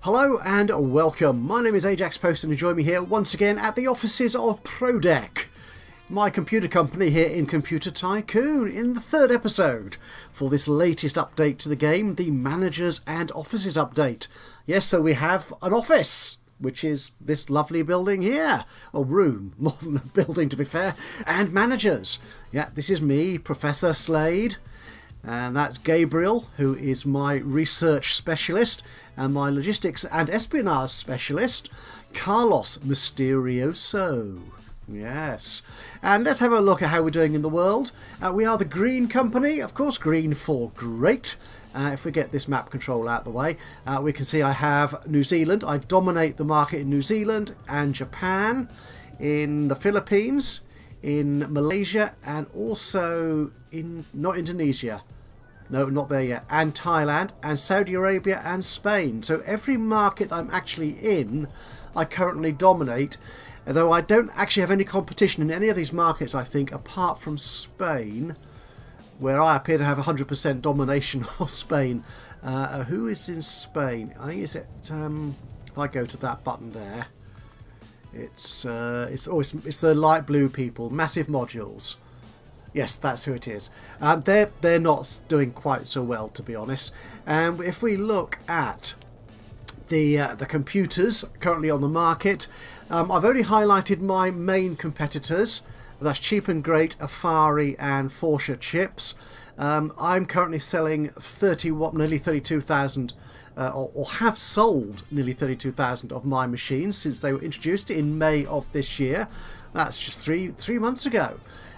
Hello and welcome. My name is Ajaxpost and you join me here once again at the offices of ProDeck, my computer company here in Computer Tycoon, in the third episode for this latest update to the game, the Managers and Offices update. Yes, so we have an office, which is this lovely building here, or room, more than a building to be fair, and managers. Yeah, this is me, Professor Slade. And that's Gabriel, who is my research specialist, and my logistics and espionage specialist, Carlos Mysterioso. Yes. And let's have a look at how we're doing in the world. We are the Green Company, of course, green for great. If we get this map control out of the way, we can see I have New Zealand. I dominate the market in New Zealand and Japan, in the Philippines, in Malaysia, and also in, not Indonesia, no, not there yet, and Thailand, and Saudi Arabia, and Spain. So every market I'm actually in, I currently dominate, although I don't actually have any competition in any of these markets, I think, apart from Spain, where I appear to have 100% domination of Spain. Who is in Spain? I think if I go to that button there, it's the light blue people, Massive Modules. Yes, that's who it is. They're not doing quite so well, to be honest. And if we look at the computers currently on the market, I've only highlighted my main competitors. That's Cheap and Great, Afari, and Forsha chips. I'm currently selling nearly 32,000. Or have sold nearly 32,000 of my machines since they were introduced in May of this year. That's just three months ago.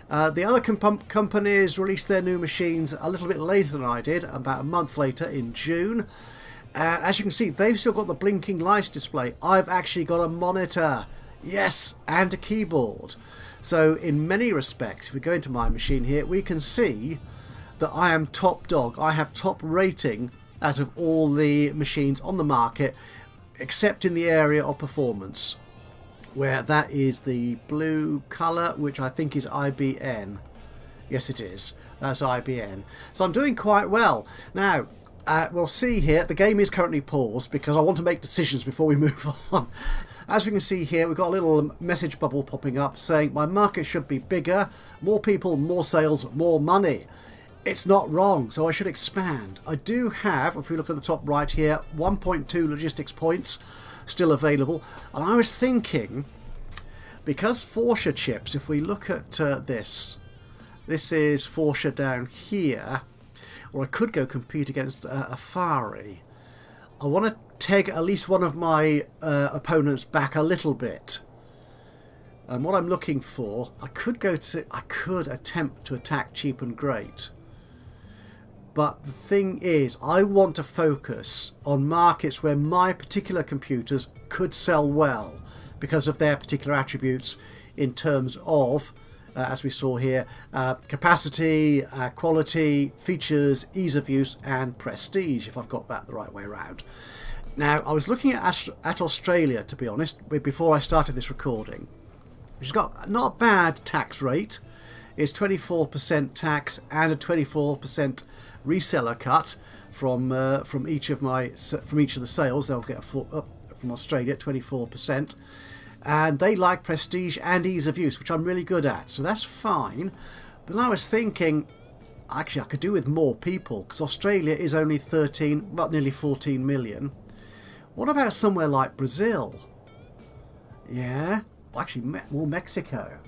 The other companies released their new machines a little bit later than I did, about a month later in June. As you can see, they've still got the blinking lights display. I've actually got a monitor, yes, and a keyboard. So in many respects, if we go into my machine here, we can see that I am top dog. I have top rating out of all the machines on the market, except in the area of performance, where that is the blue colour, which I think is IBN. Yes, it is. That's IBN. So I'm doing quite well. Now, we'll see here, the game is currently paused because I want to make decisions before we move on. As we can see here, we've got a little message bubble popping up saying my market should be bigger, more people, more sales, more money. It's not wrong, so I should expand. I do have, if we look at the top right here, 1.2 logistics points still available. And I was thinking, because Forsha chips, if we look at this is Forsha down here, or I could go compete against Afari. I want to take at least one of my opponents back a little bit. And what I'm looking for, I could attempt to attack Cheap and Great. But the thing is, I want to focus on markets where my particular computers could sell well because of their particular attributes in terms of, as we saw here, capacity, quality, features, ease of use, and prestige, if I've got that the right way around. Now, I was looking at Australia, to be honest, before I started this recording, which has got not a bad tax rate. It's 24% tax and a 24% reseller cut from each of the sales. They'll get from Australia 24%, and they like prestige and ease of use, which I'm really good at, so that's fine. But then I was thinking, actually I could do with more people, because Australia is only nearly 14 million. What about somewhere like Brazil? Yeah, actually more Mexico.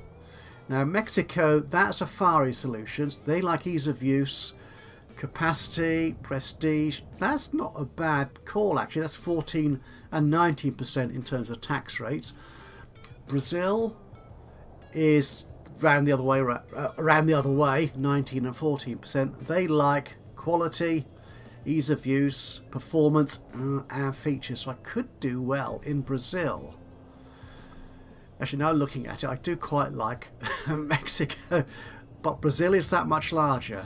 Now Mexico, that's Afari Solutions. They like ease of use, capacity, prestige. That's not a bad call actually. That's 14 and 19% in terms of tax rates. Brazil is round the other way, 19 and 14%. They like quality, ease of use, performance, and features. So I could do well in Brazil. Actually, now looking at it, I do quite like Mexico, but Brazil is that much larger.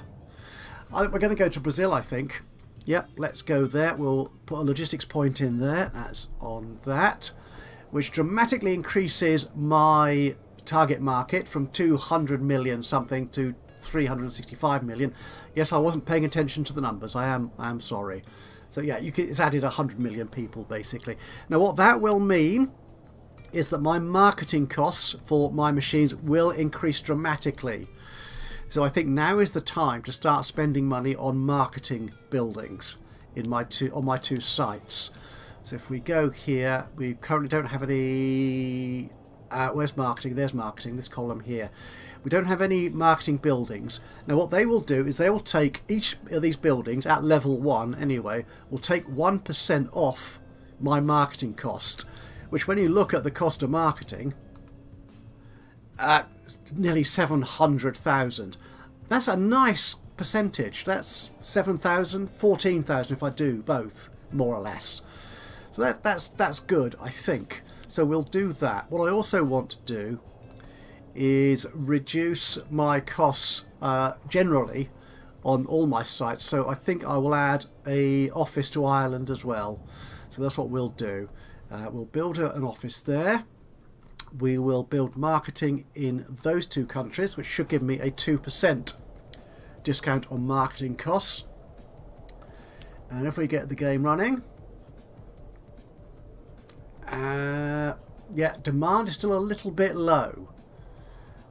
We're going to go to Brazil, I think. Yep, let's go there. We'll put a logistics point in there. That's on that, which dramatically increases my target market from 200 million something to 365 million. Yes, I wasn't paying attention to the numbers. I am sorry. So yeah, it's added 100 million people basically. Now what that will mean is that my marketing costs for my machines will increase dramatically. So I think now is the time to start spending money on marketing buildings on my two sites. So if we go here, we currently don't have any... where's marketing? There's marketing, this column here. We don't have any marketing buildings. Now what they will do is they will take each of these buildings at level 1 anyway, will take 1% off my marketing cost, which when you look at the cost of marketing, nearly 700,000. That's a nice percentage. That's 7,000, 14,000 if I do both, more or less. So that's good, I think. So we'll do that. What I also want to do is reduce my costs generally on all my sites. So I think I will add an office to Ireland as well. So that's what we'll do. We'll build an office there. We will build marketing in those two countries, which should give me a 2% discount on marketing costs. And if we get the game running, yeah, demand is still a little bit low.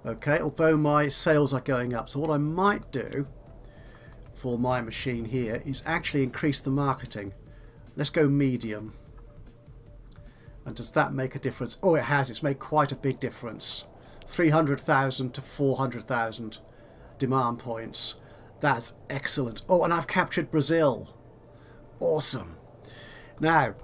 Okay, although my sales are going up. So what I might do for my machine here is actually increase the marketing. Let's go medium. And does that make a difference? Oh, it has. It's made quite a big difference. 300,000 to 400,000 demand points. That's excellent. Oh, and I've captured Brazil. Awesome. Now,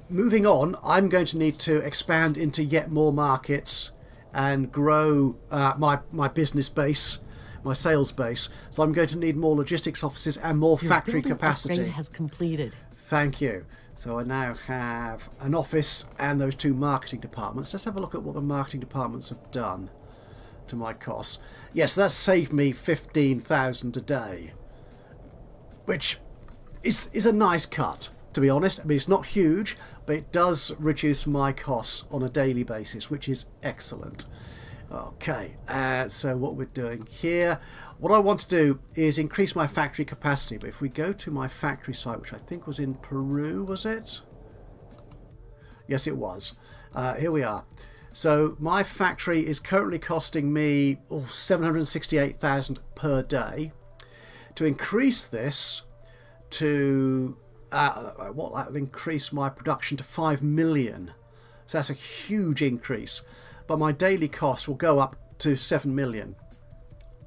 moving on, I'm going to need to expand into yet more markets and grow my business base, my sales base. So I'm going to need more logistics offices and more factory capacity. Upgrade has completed. Thank you. So I now have an office and those two marketing departments. Let's have a look at what the marketing departments have done to my costs. Yes, that's saved me 15,000 a day, which is a nice cut, to be honest. I mean, it's not huge, but it does reduce my costs on a daily basis, which is excellent. Okay, so what we're doing here, what I want to do is increase my factory capacity. But if we go to my factory site, which I think was in Peru, was it? Yes, it was. Here we are. So my factory is currently costing me 768,000 per day. To increase this to that will increase my production to 5 million. So that's a huge increase. But my daily costs will go up to 7 million.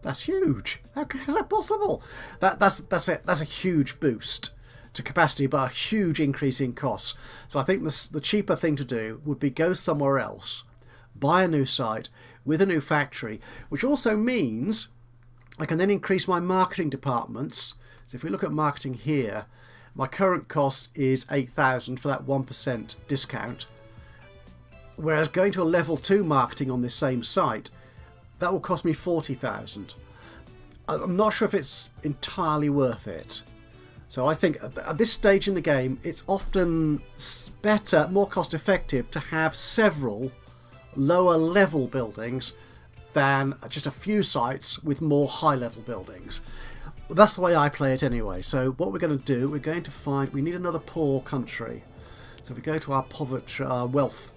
That's huge. How is that possible? That's a huge boost to capacity, but a huge increase in costs. So I think the cheaper thing to do would be go somewhere else, buy a new site with a new factory, which also means I can then increase my marketing departments. So if we look at marketing here, my current cost is 8,000 for that 1% discount. Whereas going to a level 2 marketing on this same site, that will cost me 40,000. I'm not sure if it's entirely worth it. So I think at this stage in the game, it's often better, more cost effective to have several lower level buildings than just a few sites with more high level buildings. That's the way I play it anyway. So what we're going to do, we're going to find, we need another poor country. So we go to our poverty, wealth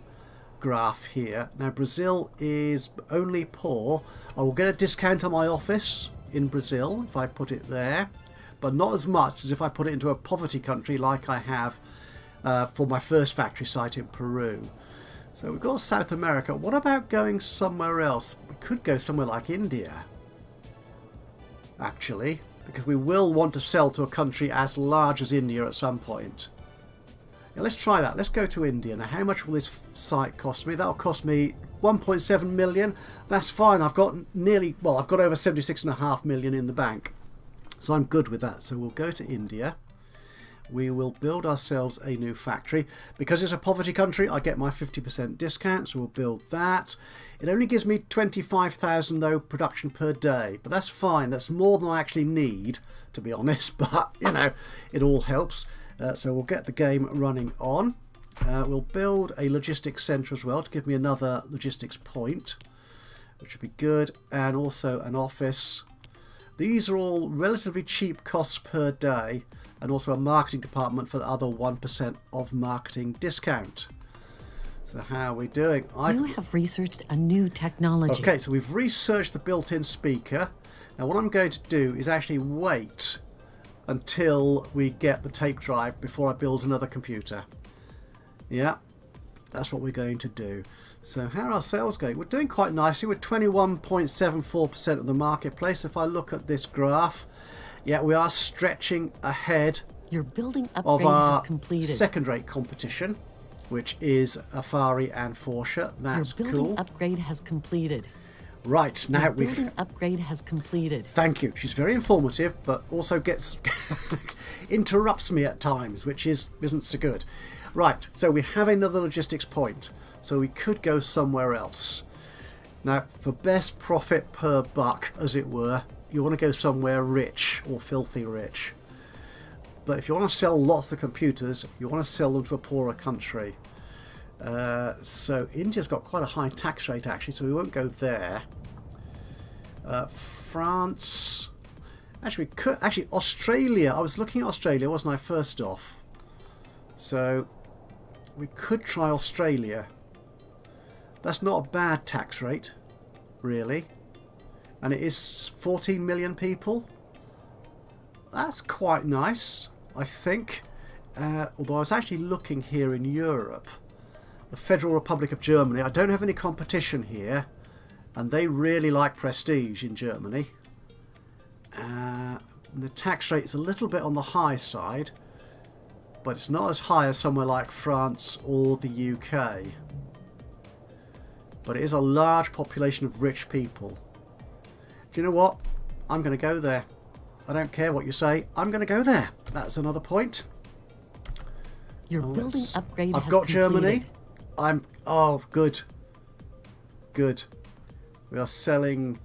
graph here. Now Brazil is only poor. I will get a discount on my office in Brazil if I put it there, but not as much as if I put it into a poverty country like I have for my first factory site in Peru. So we've got South America. What about going somewhere else? We could go somewhere like India, actually, because we will want to sell to a country as large as India at some point. Now let's try that. Let's go to India. Now how much will this site cost me? That'll cost me 1.7 million. That's fine. I've got I've got over 76.5 million in the bank. So I'm good with that. So we'll go to India. We will build ourselves a new factory. Because it's a poverty country, I get my 50% discount, so we'll build that. It only gives me 25,000 though production per day, but that's fine. That's more than I actually need, to be honest, but you know, it all helps. So we'll get the game running on. We'll build a logistics centre as well to give me another logistics point, which would be good, and also an office. These are all relatively cheap costs per day. and also a marketing department for the other 1% of marketing discount. So how are we doing? You have researched a new technology. Okay, so we've researched the built-in speaker. Now what I'm going to do is actually wait until we get the tape drive before I build another computer. Yeah, that's what we're going to do. So how are our sales going? We're doing quite nicely. We're 21.74% of the marketplace. If I look at this graph, yeah, we are stretching ahead Your building of upgrade our has completed. second-rate competition, which is Afari and Porsche. That's Your building cool. upgrade has completed. Right, now Your we've... building upgrade has completed. Thank you. She's very informative, but also gets interrupts me at times, which isn't so good. Right, so we have another logistics point, so we could go somewhere else. Now, for best profit per buck, as it were, you want to go somewhere rich or filthy rich. But if you want to sell lots of computers, you want to sell them to a poorer country. So India's got quite a high tax rate actually, so we won't go there. France, actually Australia. I was looking at Australia, wasn't I, first off? So we could try Australia. That's not a bad tax rate, really, and it is 14 million people. That's quite nice, I think. Although I was actually looking here in Europe, the Federal Republic of Germany. I don't have any competition here, and they really like prestige in Germany. The tax rate is a little bit on the high side, but it's not as high as somewhere like France or the UK. But it is a large population of rich people. Do you know what? I'm going to go there. I don't care what you say. I'm going to go there. That's another point. Your building upgrade I've has got completed. Germany. Oh, good. Good. We are selling...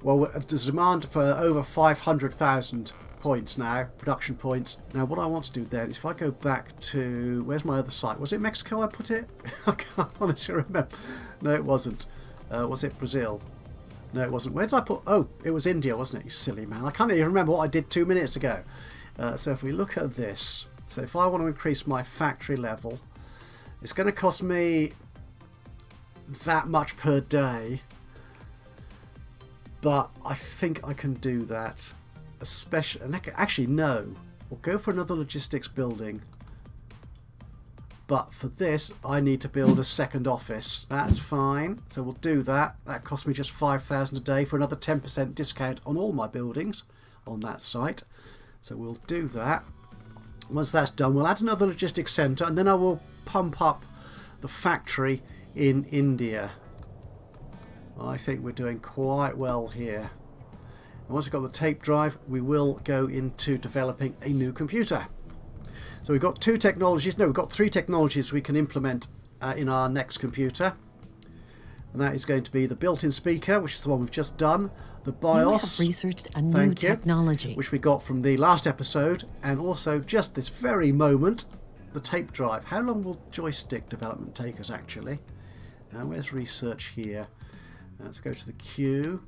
Well, there's demand for over 500,000 points now, production points. Now, what I want to do then is if I go back to... Where's my other site? Was it Mexico I put it? I can't honestly remember. No, it wasn't. Was it Brazil? No, it wasn't. Where did I put... Oh, it was India, wasn't it? You silly man. I can't even remember what I did 2 minutes ago. So if we look at this... So if I want to increase my factory level, it's going to cost me that much per day. But I think I can do that. Especially... Actually, no. We'll go for another logistics building. But for this, I need to build a second office. That's fine. So we'll do that. That cost me just 5,000 a day for another 10% discount on all my buildings on that site. So we'll do that. Once that's done, we'll add another logistics centre, and then I will pump up the factory in India. I think we're doing quite well here. And once we've got the tape drive, we will go into developing a new computer. So we've got two technologies. No, we've got three technologies we can implement in our next computer. And that is going to be the built-in speaker, which is the one we've just done. The BIOS, you have researched a new technology, which we got from the last episode. And also, just this very moment, the tape drive. How long will joystick development take us, actually? Now, where's research here? Let's go to the queue.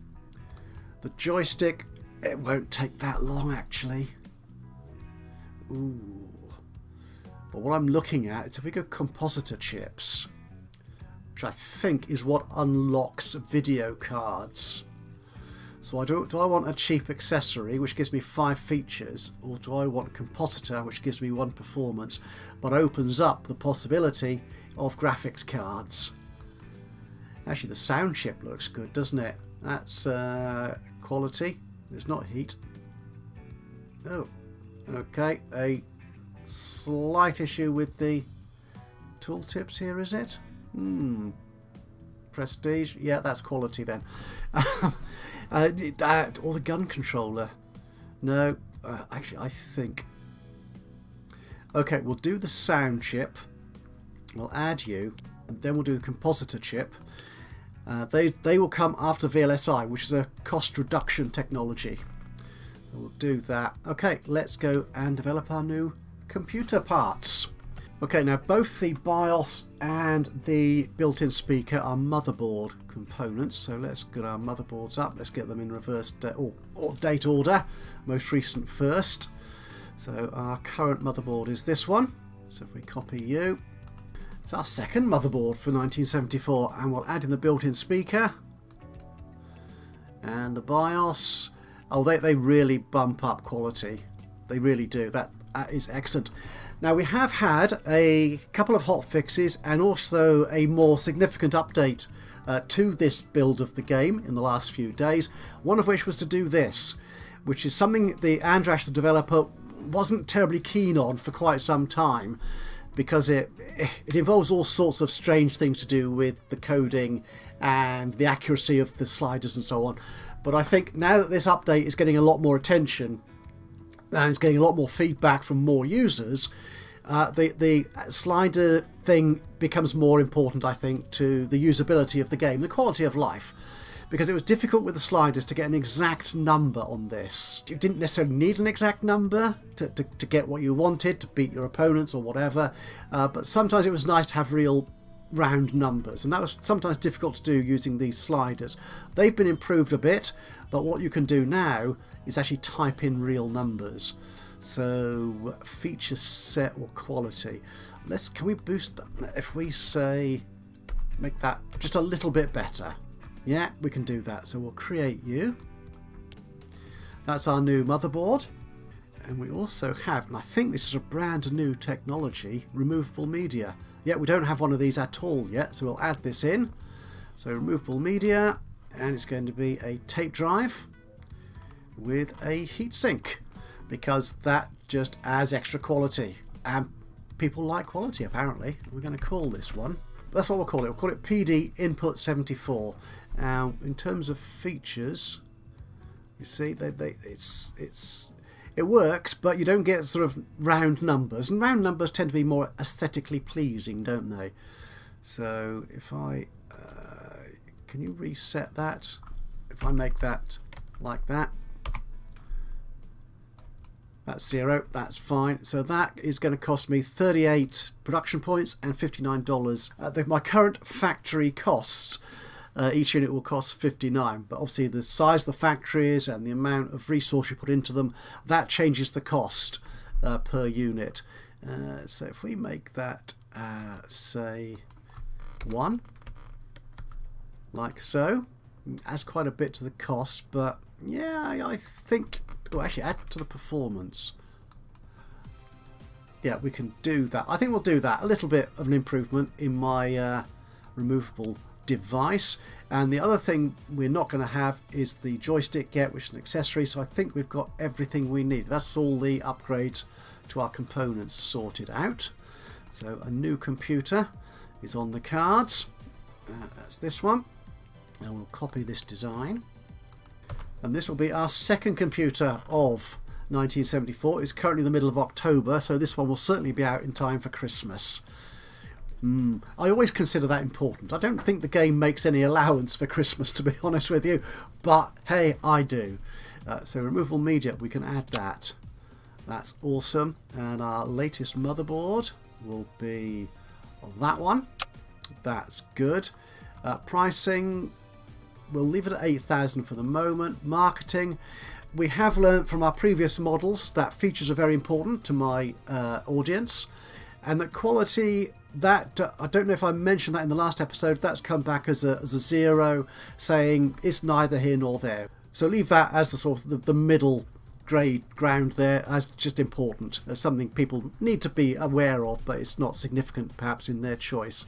The joystick, it won't take that long, actually. Ooh. But what I'm looking at is if we go compositor chips, which I think is what unlocks video cards. So do I want a cheap accessory which gives me 5 features, or do I want a compositor which gives me 1 performance but opens up the possibility of graphics cards? Actually, the sound chip looks good, doesn't it? That's quality. It's not heat. Oh, okay. A slight issue with the tooltips here, is it? Prestige. Yeah, that's quality then. Or the gun controller. No, actually, I think. Okay, we'll do the sound chip. We'll add you, and then we'll do the compositor chip. They will come after VLSI, which is a cost reduction technology. So we'll do that. Okay, let's go and develop our new computer parts. Okay, now both the BIOS and the built-in speaker are motherboard components. So let's get our motherboards up. Let's get them in reverse or date order. Most recent first. So our current motherboard is this one. So if we copy you, it's our second motherboard for 1974, and we'll add in the built-in speaker and the BIOS. Oh, they really bump up quality. They really do. That is excellent. Now, we have had a couple of hot fixes and also a more significant update to this build of the game in the last few days, one of which was to do this, which is something the Andrash, the developer, wasn't terribly keen on for quite some time, because it involves all sorts of strange things to do with the coding and the accuracy of the sliders and so on. But I think now that this update is getting a lot more attention and it's getting a lot more feedback from more users, the slider thing becomes more important, I think, to the usability of the game, the quality of life. Because it was difficult with the sliders to get an exact number on this. You didn't necessarily need an exact number to get what you wanted, to beat your opponents or whatever, but sometimes it was nice to have real round numbers, and that was sometimes difficult to do using these sliders. They've been improved a bit, but what you can do now is actually type in real numbers. So feature set or quality. Can we boost them? If we say make that just a little bit better. Yeah, we can do that. So we'll create you. That's our new motherboard. And we also have, and I think this is a brand new technology, removable media. Yeah, we don't have one of these at all yet, so we'll add this in. So removable media, and it's going to be a tape drive with a heatsink, because that just adds extra quality. And people like quality, apparently. We're going to call this one. That's what we'll call it. We'll call it PD Input 74. Now, in terms of features, you see, it works, but you don't get sort of round numbers. And round numbers tend to be more aesthetically pleasing, don't they? So if I... can you reset that? If I make that like that. That's 0, that's fine. So that is going to cost me 38 production points and $59. My current factory costs, each unit will cost 59, but obviously the size of the factories and the amount of resource you put into them, that changes the cost per unit. So if we make that, say, 1, like so, adds quite a bit to the cost, but yeah, I think... Oh, actually, add to the performance. Yeah, we can do that. I think we'll do that. A little bit of an improvement in my removable device. And the other thing we're not going to have is the joystick yet, which is an accessory. So I think we've got everything we need. That's all the upgrades to our components sorted out. So a new computer is on the cards. That's this one. And we'll copy this design. And this will be our second computer of 1974. It's currently the middle of October, so this one will certainly be out in time for Christmas. I always consider that important. I don't think the game makes any allowance for Christmas, to be honest with you, but hey, I do. So removable media, we can add that. That's awesome. And our latest motherboard will be on that one. That's good. Pricing... We'll leave it at 8,000 for the moment. Marketing. We have learnt from our previous models that features are very important to my audience. And that quality, that I don't know if I mentioned that in the last episode, that's come back as a 0, saying it's neither here nor there. So leave that as the sort of the middle grade ground there as just important. As something people need to be aware of, but it's not significant perhaps in their choice.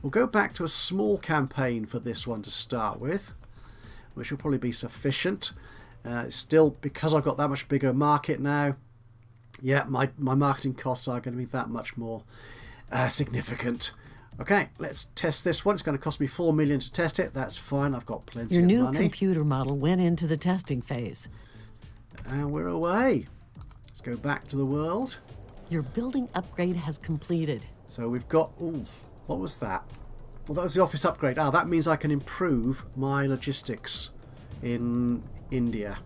We'll go back to a small campaign for this one to start with, which will probably be sufficient. Still, because I've got that much bigger market now, yeah, my marketing costs are going to be that much more significant. Okay, let's test this one. It's going to cost me $4 million to test it. That's fine. I've got plenty of money. Your new computer model went into the testing phase. And we're away. Let's go back to the world. Your building upgrade has completed. So we've got... Ooh, what was that? Well, that was the office upgrade. Ah, that means I can improve my logistics in India.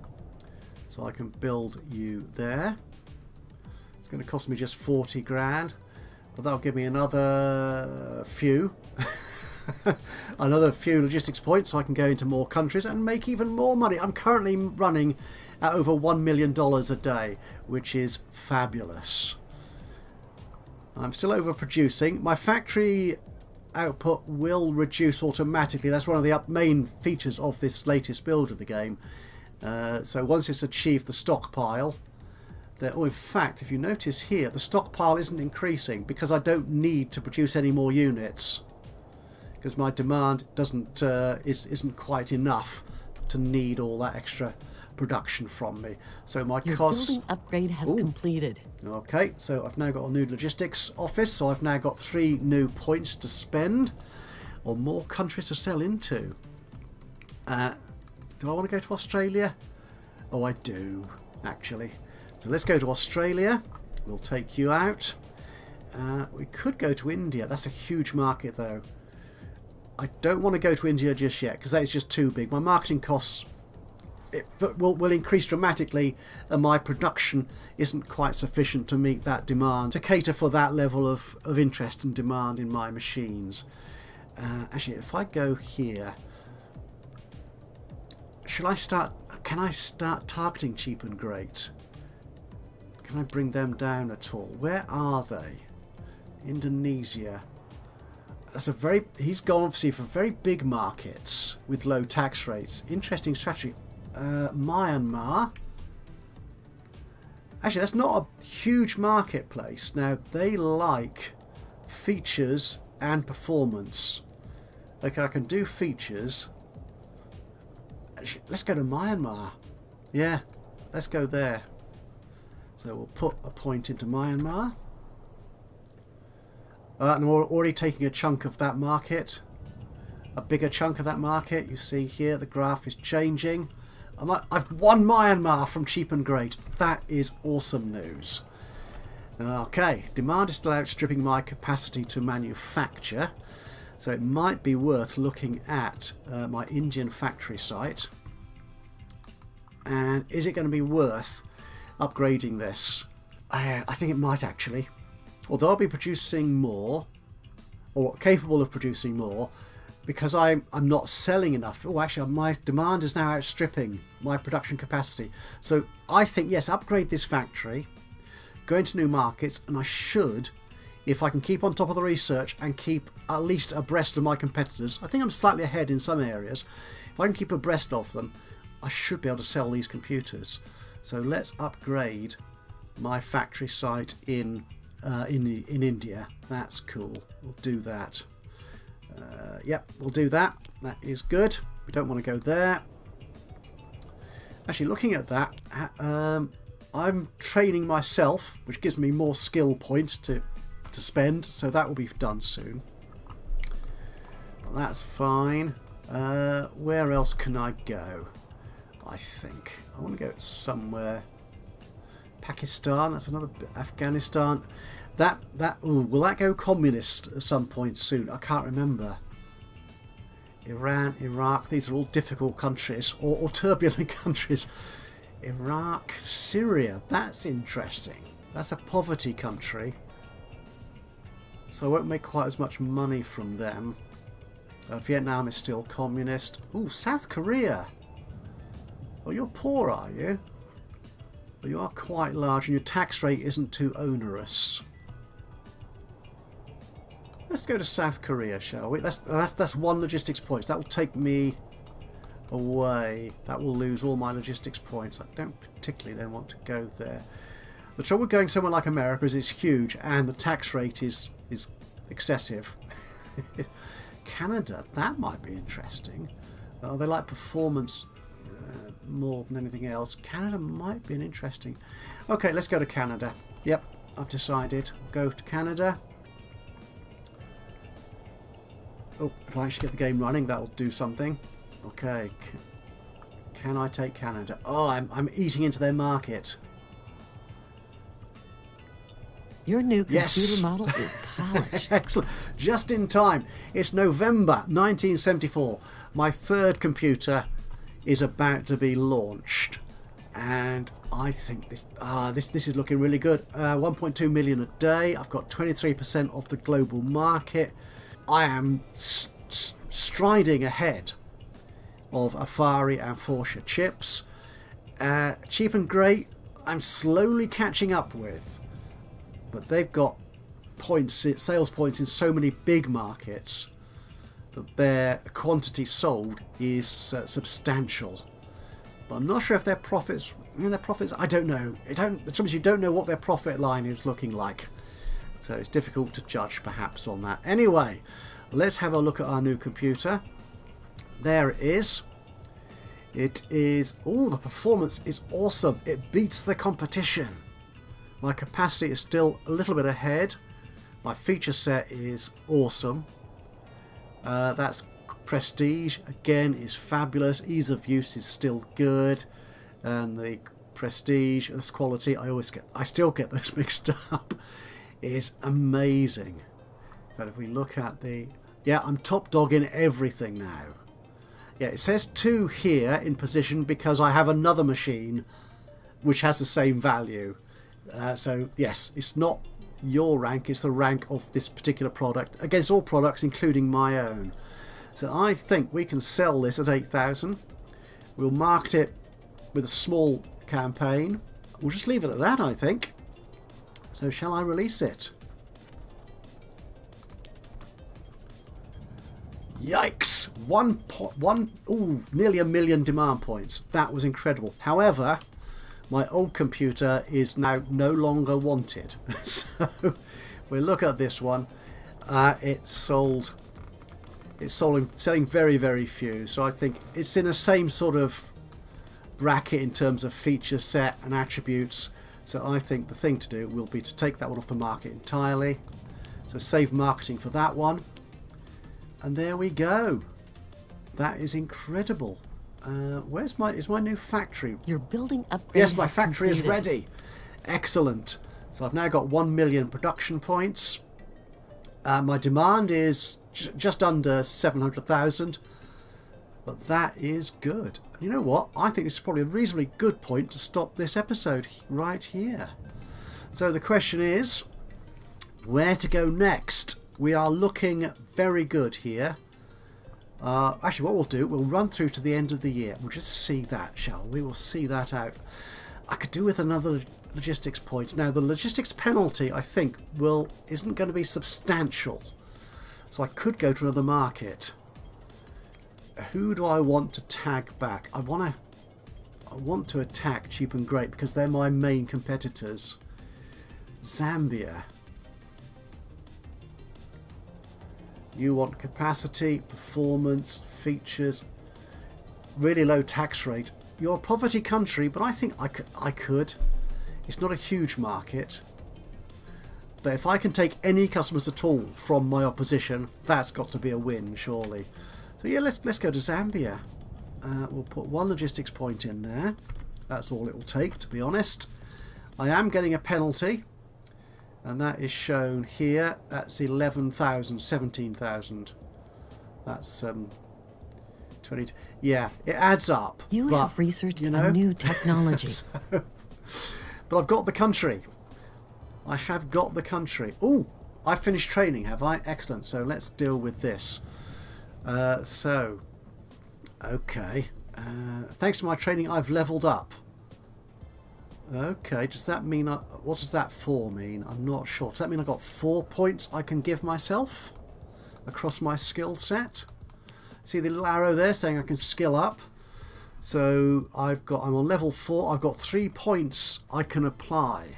So I can build you there. It's going to cost me just 40 grand. But that'll give me another few. another few logistics points so I can go into more countries and make even more money. I'm currently running at over $1 million a day, which is fabulous. I'm still overproducing. My factory output will reduce automatically. That's one of the main features of this latest build of the game. So once it's achieved the stockpile, in fact, if you notice here, the stockpile isn't increasing because I don't need to produce any more units, because my demand isn't quite enough to need all that extra production from me. So my costs... Your building upgrade has completed. Okay, so I've now got a new logistics office, so I've now got 3 new points to spend, or more countries to sell into. Do I want to go to Australia? Oh, I do, actually. So let's go to Australia. We'll take you out. We could go to India. That's a huge market, though. I don't want to go to India just yet, because that is just too big. My marketing costs will increase dramatically, and my production isn't quite sufficient to meet that demand, to cater for that level of interest and demand in my machines. Actually, if I go here, can I start targeting cheap and great? Can I bring them down at all? Where are they? Indonesia. He's gone obviously for very big markets with low tax rates. Interesting strategy. Myanmar. Actually, that's not a huge marketplace. Now, they like features and performance. Okay, I can do features. Actually, let's go to Myanmar. Yeah, let's go there. So we'll put a point into Myanmar. And we're already taking a chunk of that market. A bigger chunk of that market. You see here the graph is changing. I've won Myanmar from cheap and great. That is awesome news. Okay, demand is still outstripping my capacity to manufacture. So it might be worth looking at my Indian factory site. And is it going to be worth upgrading this? I think it might actually. Although I'll be producing more, or capable of producing more, because I'm not selling enough. Oh, actually, my demand is now outstripping my production capacity. So I think, yes, upgrade this factory, go into new markets, and I should, if I can keep on top of the research and keep at least abreast of my competitors. I think I'm slightly ahead in some areas. If I can keep abreast of them, I should be able to sell these computers. So let's upgrade my factory site in India. That's cool. We'll do that. Yep, we'll do that. That is good. We don't want to go there. Actually, looking at that, I'm training myself, which gives me more skill points to spend, so that will be done soon. Well, that's fine. Where else can I go? I think I want to go somewhere. Pakistan, that's another bit. Afghanistan. Will that go communist at some point soon? I can't remember. Iran, Iraq, these are all difficult countries, or turbulent countries. Iraq, Syria, that's interesting. That's a poverty country, so I won't make quite as much money from them. Vietnam is still communist. Ooh, South Korea. Oh, you're poor, are you? Well, you are quite large, and your tax rate isn't too onerous. Let's go to South Korea, shall we? That's one logistics point. That will take me away. That will lose all my logistics points. I don't particularly then want to go there. The trouble with going somewhere like America is it's huge, and the tax rate is excessive. Canada, that might be interesting. They like performance more than anything else. Canada might be an interesting. Okay, let's go to Canada. Yep, I've decided. Go to Canada. Oh, if I actually get the game running, that'll do something. Okay, can I take Canada? Oh, I'm eating into their market. Your new computer Yes. model is polished. Excellent. Just in time. It's November 1974. My third computer is about to be launched, and I think this is looking really good. 1.2 million a day. I've got 23% of the global market. I am striding ahead of Afari and Forsha chips. Cheap and Great, I'm slowly catching up with, but they've got sales points in so many big markets that their quantity sold is substantial. But I'm not sure if their profits. I don't know. The trouble is, you don't know what their profit line is looking like, so it's difficult to judge perhaps on that. Anyway, let's have a look at our new computer. There it is. It is. Oh, the performance is awesome. It beats the competition. My capacity is still a little bit ahead. My feature set is awesome. That's prestige, again, is fabulous. Ease of use is still good. And the prestige, this quality, I still get those mixed up. It is amazing. But if we look at I'm top dog in everything now. Yeah, it says 2 here in position because I have another machine which has the same value. So yes, it's not your rank, it's the rank of this particular product against all products including my own. So I think we can sell this at 8,000. We'll market it with a small campaign. We'll just leave it at that, I think. So shall I release it? Yikes! Nearly 1 million demand points. That was incredible. However, my old computer is now no longer wanted. So we'll look at this one. It's selling very, very few. So I think it's in the same sort of bracket in terms of feature set and attributes. So I think the thing to do will be to take that one off the market entirely. So save marketing for that one. And there we go. That is incredible. Is my new factory? Your building upgrade. Yes, my factory is ready. Excellent. So I've now got 1 million production points. My demand is just under 700,000. But that is good. And you know what? I think it's probably a reasonably good point to stop this episode right here. So the question is, where to go next? We are looking very good here. Actually, what we'll do, we'll run through to the end of the year. We'll just see that, shall we? We'll see that out. I could do with another logistics point. Now, the logistics penalty, I think, isn't going to be substantial. So I could go to another market. Who do I want to tag back? I want to attack Cheap and Great because they're my main competitors. Zambia. You want capacity, performance, features, really low tax rate. You're a poverty country, but I think I could. It's not a huge market. But if I can take any customers at all from my opposition, that's got to be a win, surely. So yeah, let's go to Zambia. We'll put 1 logistics point in there. That's all it will take, to be honest. I am getting a penalty. And that is shown here. That's 11,000, 17,000. That's 20. Yeah, it adds up. You have researched a new technology. But I've got the country. I have got the country. Oh, I finished training, have I? Excellent. So let's deal with this. Okay. Thanks to my training, I've leveled up. Okay, does that mean... what does that 4 mean? I'm not sure. Does that mean I've got 4 points I can give myself across my skill set? See the little arrow there saying I can skill up? So I'm on level 4. I've got 3 points I can apply.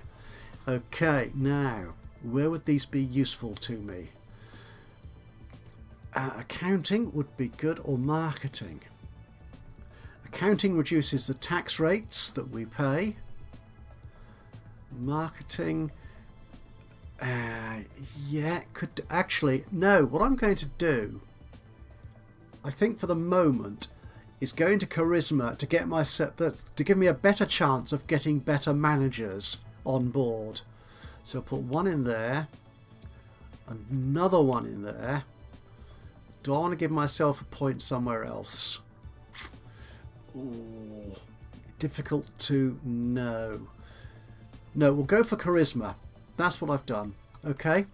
Okay, now, where would these be useful to me? Accounting would be good, or marketing. Accounting reduces the tax rates that we pay. Marketing, could actually, no, what I'm going to do, I think for the moment, is going to charisma to get to give me a better chance of getting better managers on board. So I'll put 1 in there, another 1 in there. Do I want to give myself a point somewhere else? Ooh, difficult to know. No, we'll go for charisma. That's what I've done. Okay,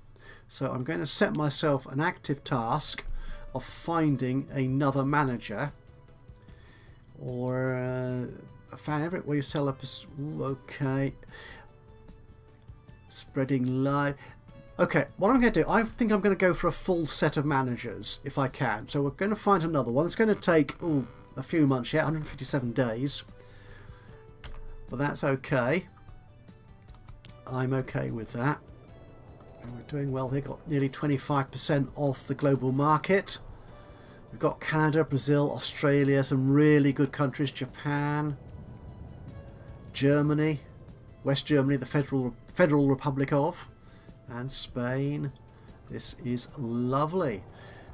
so I'm going to set myself an active task of finding another manager or a fan favorite where you sell up. Okay, spreading live. Okay, what I'm going to do, I think I'm going to go for a full set of managers if I can. So we're going to find another one. It's going to take a few months yet, 157 days. But that's okay. I'm okay with that. And we're doing well here. Got nearly 25% off the global market. We've got Canada, Brazil, Australia, some really good countries. Japan, Germany, West Germany, the Federal Republic of, and Spain. This is lovely.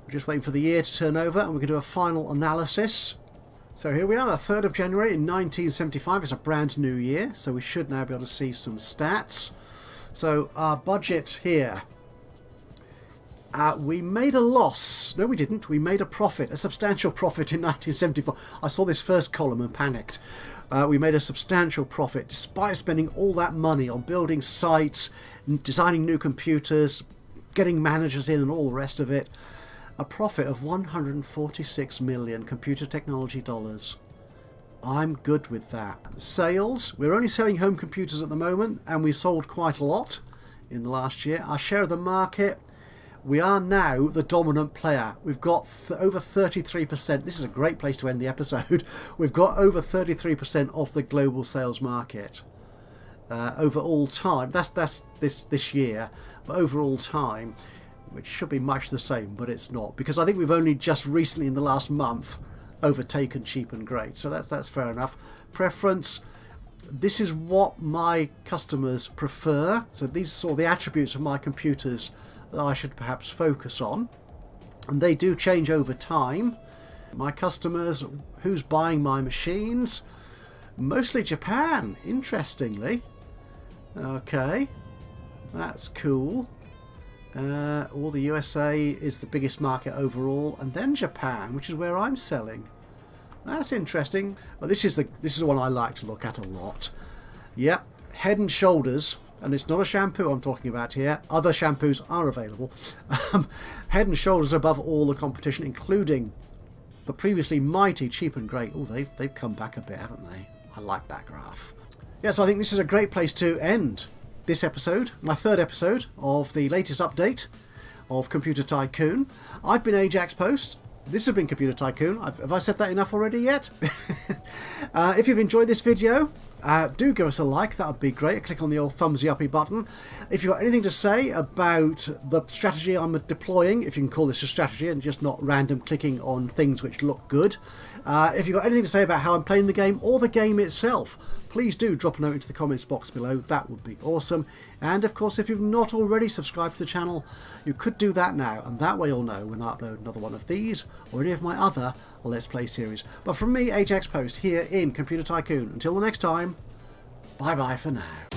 We're just waiting for the year to turn over and we're going to do a final analysis. So here we are, the 3rd of January in 1975. It's a brand new year, so we should now be able to see some stats. So our budget here. We made a loss. No, we didn't. We made a profit, a substantial profit in 1974. I saw this first column and panicked. We made a substantial profit despite spending all that money on building sites, designing new computers, getting managers in and all the rest of it. A profit of 146 million computer technology dollars. I'm good with that. Sales, we're only selling home computers at the moment and we sold quite a lot in the last year. Our share of the market, we are now the dominant player. We've got over 33%. This is a great place to end the episode. We've got over 33% of the global sales market over all time. That's this year, but over all time, which should be much the same, but it's not, because I think we've only just recently in the last month overtaken cheap and great. So that's fair enough. Preference. This is what my customers prefer. So these are the attributes of my computers that I should perhaps focus on, and they do change over time. My customers, who's buying my machines? Mostly Japan, interestingly. Okay, that's cool. All the USA is the biggest market overall, and then Japan, which is where I'm selling. That's interesting. Well, this is the one I like to look at a lot. Yep, Head and Shoulders. And it's not a shampoo I'm talking about here. Other shampoos are available. Head and Shoulders above all the competition, including the previously mighty Cheap and Great. Oh, they've come back a bit, haven't they? I like that graph. Yeah, so I think this is a great place to end this episode, my 3rd episode of the latest update of Computer Tycoon. I've been Ajaxpost. This has been Computer Tycoon. Have I said that enough already yet? If you've enjoyed this video, do give us a like. That would be great. Click on the old thumbsy uppy button. If you've got anything to say about the strategy I'm deploying, if you can call this a strategy and just not random clicking on things which look good. If you've got anything to say about how I'm playing the game or the game itself, please do drop a note into the comments box below. That would be awesome. And of course, if you've not already subscribed to the channel, you could do that now, and that way you'll know when I upload another one of these or any of my other Let's Play series. But from me, Ajaxpost, here in Computer Tycoon, until the next time, bye bye for now.